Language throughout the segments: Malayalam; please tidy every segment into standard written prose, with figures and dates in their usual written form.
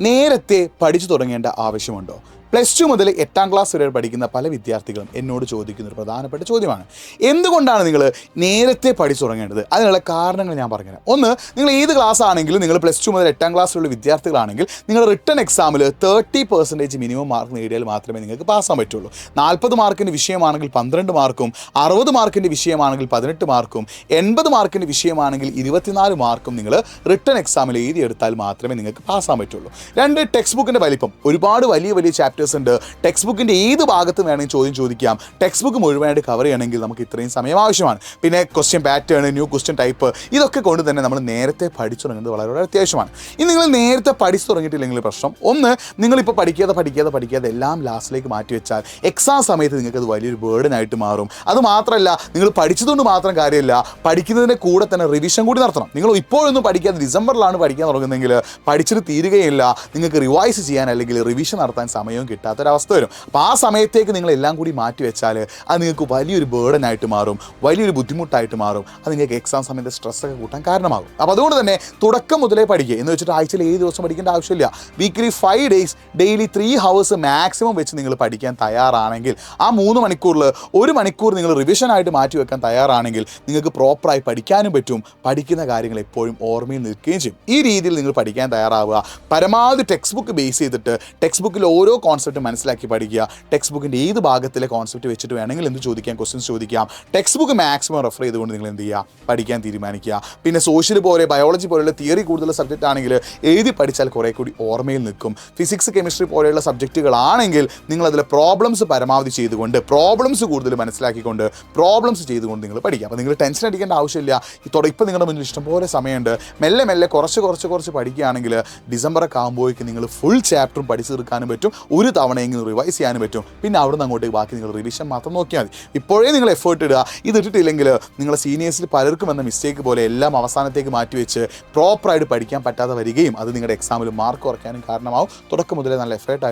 നേരത്തെ പഠിച്ചു തുടങ്ങേണ്ട ആവശ്യമുണ്ടോ? +2 മുതൽ 8ാം ക്ലാസ് വരെ പഠിക്കുന്ന പല വിദ്യാർത്ഥികളും എന്നോട് ചോദിക്കുന്ന ഒരു പ്രധാനപ്പെട്ട ചോദ്യമാണ്. എന്തുകൊണ്ടാണ് നിങ്ങൾ നേരത്തെ പഠിച്ചു തുടങ്ങേണ്ടത്? അതിനുള്ള കാരണങ്ങൾ ഞാൻ പറഞ്ഞുതരാം. ഒന്ന്, നിങ്ങൾ ഏത് ക്ലാസ് ആണെങ്കിലും നിങ്ങൾ +2 മുതൽ 8ാം ക്ലാസ്സിലുള്ള വിദ്യാർത്ഥികളാണെങ്കിൽ നിങ്ങൾ റിട്ടൺ എക്സാമിൽ 30% മിനിമം മാർക്ക് നേടിയാൽ മാത്രമേ നിങ്ങൾക്ക് പാസ്സാൻ പറ്റുള്ളൂ. 40 മാർക്കിൻ്റെ വിഷയമാണെങ്കിൽ 12 മാർക്കും, 60 മാർക്കിൻ്റെ വിഷയമാണെങ്കിൽ 18 മാർക്കും, 80 മാർക്കിൻ്റെ വിഷയമാണെങ്കിൽ 24 മാർക്കും നിങ്ങൾ റിട്ടൺ എക്സാമിൽ എഴുതിയെടുത്താൽ മാത്രമേ നിങ്ങൾക്ക് പാസ്സാൻ പറ്റുള്ളൂ. രണ്ട്, ടെക്സ്റ്റ് ബുക്കിൻ്റെ വലിപ്പം. ഒരുപാട് വലിയ വലിയ ചാപ്റ്റേഴ്സ് ഉണ്ട്. ടെക്സ്റ്റ് ബുക്കിൻ്റെ ഏത് ഭാഗത്ത് വേണമെങ്കിൽ ചോദ്യം ചോദിക്കാം. ടെക്സ്റ്റ് ബുക്ക് മുഴുവനായിട്ട് കവർ ചെയ്യണമെങ്കിൽ നമുക്ക് ഇത്രയും സമയം ആവശ്യമാണ്. പിന്നെ question pattern, new question type, ഇതൊക്കെ കൊണ്ട് തന്നെ നമ്മൾ നേരത്തെ പഠിച്ചു തുടങ്ങുന്നത് വളരെ അത്യാവശ്യമാണ്. ഇനി നിങ്ങൾ നേരത്തെ പഠിച്ചു തുടങ്ങിയിട്ടില്ലെങ്കിൽ പ്രശ്നം, ഒന്ന്, നിങ്ങളിപ്പോൾ പഠിക്കാതെ എല്ലാം ലാസ്റ്റിലേക്ക് മാറ്റി വെച്ചാൽ എക്സാം സമയത്ത് നിങ്ങൾക്ക് അത് വലിയൊരു ബേർഡനായിട്ട് മാറും. അതുമാത്രമല്ല, നിങ്ങൾ പഠിച്ചതുകൊണ്ട് മാത്രം കാര്യമില്ല, പഠിക്കുന്നതിൻ്റെ കൂടെ തന്നെ റിവിഷൻ കൂടി നടത്തണം. നിങ്ങൾ ഇപ്പോഴൊന്നും പഠിക്കാതെ ഡിസംബറിലാണ് പഠിക്കാൻ തുടങ്ങുന്നതെങ്കിൽ പഠിച്ചിട്ട് തീരുകയില്ല. നിങ്ങൾക്ക് റിവൈസ് ചെയ്യാൻ അല്ലെങ്കിൽ റിവിഷൻ നടത്താൻ സമയവും കിട്ടാത്തൊരവസ്ഥ വരും. അപ്പോൾ ആ സമയത്തേക്ക് നിങ്ങൾ എല്ലാം കൂടി മാറ്റി വെച്ചാൽ അത് നിങ്ങൾക്ക് വലിയൊരു ബേർഡനായിട്ട് മാറും, വലിയൊരു ബുദ്ധിമുട്ടായിട്ട് മാറും. അത് നിങ്ങൾക്ക് എക്സാം സമയത്ത് സ്ട്രെസ്സൊക്കെ കൂട്ടാൻ കാരണമാകും. അപ്പോൾ അതുകൊണ്ട് തന്നെ തുടക്കം മുതലേ പഠിക്കുക എന്ന് വെച്ചിട്ട് ആഴ്ചയിൽ 7 ദിവസം പഠിക്കേണ്ട ആവശ്യമില്ല. Weekly 5 days daily 3 hours maximum വെച്ച് നിങ്ങൾ പഠിക്കാൻ തയ്യാറാണെങ്കിൽ, ആ 3 മണിക്കൂറിൽ 1 മണിക്കൂർ നിങ്ങൾ റിവിഷനായിട്ട് മാറ്റി വെക്കാൻ തയ്യാറാണെങ്കിൽ നിങ്ങൾക്ക് പ്രോപ്പറായി പഠിക്കാനും പറ്റും. പഠിക്കുന്ന കാര്യങ്ങൾ എപ്പോഴും ഓർമ്മയിൽ നിൽക്കുകയും ചെയ്യും. ഈ രീതിയിൽ നിങ്ങൾ പഠിക്കാൻ തയ്യാറാവുക. പരമാവധി ടെക്സ്റ്റ് ബുക്ക് ബേസ് ചെയ്തിട്ട് ടെക്സ്റ്റ് ബുക്കിൽ ഓരോ കോൺസെപ്റ്റ് മനസ്സിലാക്കി പഠിക്കുക. ടെക്സ്റ്റ് ബുക്കിൻ്റെ ഏത് ഭാഗത്തിലെ കോൺസെപ്റ്റ് വെച്ചിട്ട് വേണമെങ്കിൽ എന്ത് ചോദിക്കാം, ക്വസ്റ്റ്യൻസ് ചോദിക്കാം. ടെക്സ്റ്റ് ബുക്ക് മാക്സിമം റെഫർ ചെയ്തുകൊണ്ട് നിങ്ങൾ എന്ത് ചെയ്യുക, പഠിക്കാൻ തീരുമാനിക്കുക. പിന്നെ സോഷ്യൽ പോലെ, ബയോളജി പോലെയുള്ള തിയറി കൂടുതലുള്ള സബ്ജക്റ്റ് ആണെങ്കിൽ എഴുതി പഠിച്ചാൽ കുറേ കൂടി ഓർമ്മയിൽ നിൽക്കും. ഫിസിക്സ്, കെമിസ്ട്രി പോലെയുള്ള സബ്ജക്റ്റുകളാണെങ്കിൽ നിങ്ങളതിലെ പ്രോബ്ലംസ് പരമാവധി ചെയ്തുകൊണ്ട്, പ്രോബ്ലംസ് കൂടുതൽ മനസ്സിലാക്കിക്കൊണ്ട്, പ്രോബ്ലംസ് ചെയ്തുകൊണ്ട് നിങ്ങൾ പഠിക്കുക. അപ്പോൾ നിങ്ങൾ ടെൻഷൻ അടിക്കേണ്ട ആവശ്യമില്ല. ഇപ്പോൾ നിങ്ങളുടെ മുന്നിൽ ഇഷ്ടംപോലെ സമയമുണ്ട്. മെല്ലെ കുറച്ച് പഠിക്കുകയാണെങ്കിൽ ഡിസംബറൊക്കെ ആകുമ്പോഴേക്കും നിങ്ങൾ ഫുൾ ചാപ്റ്ററും പഠിച്ചു തീർക്കാനും പറ്റും. ഒരു തവണയെങ്കിലും റിവൈസ് ചെയ്യാനും പറ്റും. പിന്നെ അവിടെ നിന്ന് അങ്ങോട്ടേക്ക് ബാക്കി നിങ്ങൾ റിവിഷൻ മാത്രം നോക്കിയാൽ മതി. ഇപ്പോഴേ നിങ്ങൾ എഫേർട്ട് ഇടുക. ഇതിട്ടിട്ടില്ലെങ്കിൽ നിങ്ങളുടെ സീനിയേഴ്സിൽ പലർക്കും വന്ന മിസ്റ്റേക്ക് പോലെ എല്ലാം അവസാനത്തേക്ക് മാറ്റിവെച്ച് പ്രോപ്പറായിട്ട് പഠിക്കാൻ പറ്റാതെ വരികയും അത് നിങ്ങളുടെ എക്സാമിൽ മാർക്ക് കുറയ്ക്കാനും കാരണമാവും. തുടക്കം മുതലേ നല്ല എഫേർട്ട്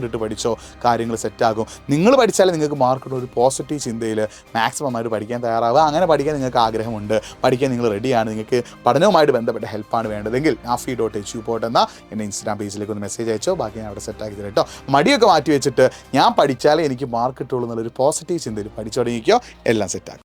ഇട്ട് പഠിച്ചോ, കാര്യങ്ങൾ സെറ്റാകും. നിങ്ങൾ പഠിച്ചാലേ നിങ്ങൾക്ക് മാർക്കിട്ട് ഒരു പോസിറ്റീവ് ചിന്തയിൽ മാക്സിമം ആയിട്ട് പഠിക്കാൻ തയ്യാറാവുക. അങ്ങനെ പഠിക്കാൻ നിങ്ങൾക്ക് ആഗ്രഹമുണ്ട്, പഠിക്കാൻ നിങ്ങൾ റെഡിയാണ്, നിങ്ങൾക്ക് പഠനവുമായിട്ട് ബന്ധപ്പെട്ട ഹെൽപ്പാണ് വേണ്ടതെങ്കിൽ nafi.huport എന്ന എൻ്റെ ഇൻസ്റ്റാഗ്രാം പേജിലേക്ക് ഒന്ന് മെസ്സേജ് അയച്ചോ. ബാക്കി ഞാൻ അവിടെ സെറ്റാക്കി തരാം കേട്ടോ. മടിയൊക്കെ മാറ്റി വെച്ചിട്ട് ഞാൻ പഠിച്ചാലേ എനിക്ക് മാർക്ക് കിട്ടുള്ളൂ എന്നുള്ളൊരു പോസിറ്റീവ് ചിന്തയിൽ പഠിച്ചു തുടങ്ങിക്കോ. എല്ലാം സെറ്റാക്കും.